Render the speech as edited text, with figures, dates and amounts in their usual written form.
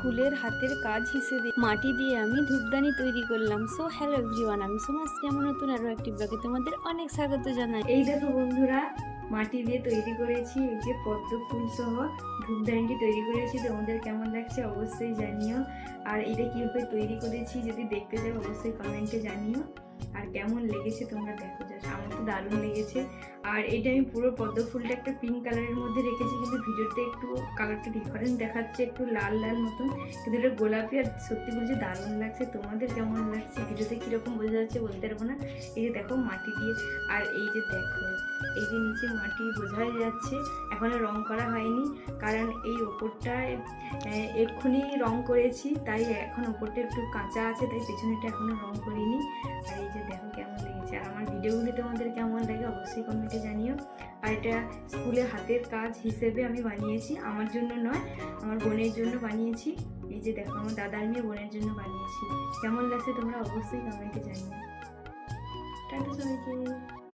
স্কুলের হাতের কাজ হিসেবে মাটি দিয়ে আমি ধূপদানি তৈরি করলাম। সো হ্যালো এভরিওয়ান, আমি সোমাশ্রী, আমার নতুন আরও একটি ব্লগে তোমাদের অনেক স্বাগত জানাই। এই দেখো বন্ধুরা, মাটি দিয়ে তৈরি করেছি এই যে পদ্ম ফুল সহ ধূপদানিটি তৈরি করেছি। তোমাদের কেমন লাগছে অবশ্যই জানিও। আর এটা কীভাবে তৈরি করেছি যদি দেখতে চাও অবশ্যই কমেন্টে জানিও। আর কেমন লেগেছে তোমরা দেখো, জাস্ট আমার তো দারুণ লেগেছে। আর এটা আমি পুরো পদ্ম ফুলটা একটা পিঙ্ক কালারের মধ্যে রেখেছি, কিন্তু ভিডিওতে একটু কালারটা ডিফারেন্ট দেখাচ্ছে, একটু লাল লাল মতন, কিন্তু এটা গোলাপি। আর সত্যি বলছি দারুণ লাগছে। তোমাদের কেমন লাগছে ভিডিওতে কীরকম বোঝা যাচ্ছে বলতে পারবো না। এই যে দেখো মাটি দিয়ে, আর এই যে দেখো এই যে নিচে মাটি বোঝাই যাচ্ছে, এখনো রং করা হয়নি, কারণ এই ওপরটায় এক্ষুনি রং করেছি, তাই এখন ওপরটা একটু কাঁচা আছে, তাই পেছনেটা এখনো রং করিনি। আর এই যে দেখো কেমন লেগেছে। আর আমার ভিডিওগুলি তোমাদের কেমন লাগে অবশ্যই কমেন্টে জানিও। আর এটা স্কুলে হাতের কাজ হিসেবে আমি বানিয়েছি, আমার জন্য নয়, আমার বোনের জন্য বানিয়েছি। এই যে দেখো আমার দাদার মেয়ে বোনের জন্য বানিয়েছি। কেমন লাগছে তোমরা অবশ্যই কমেন্টে জানিও। টাটা সবাইকে।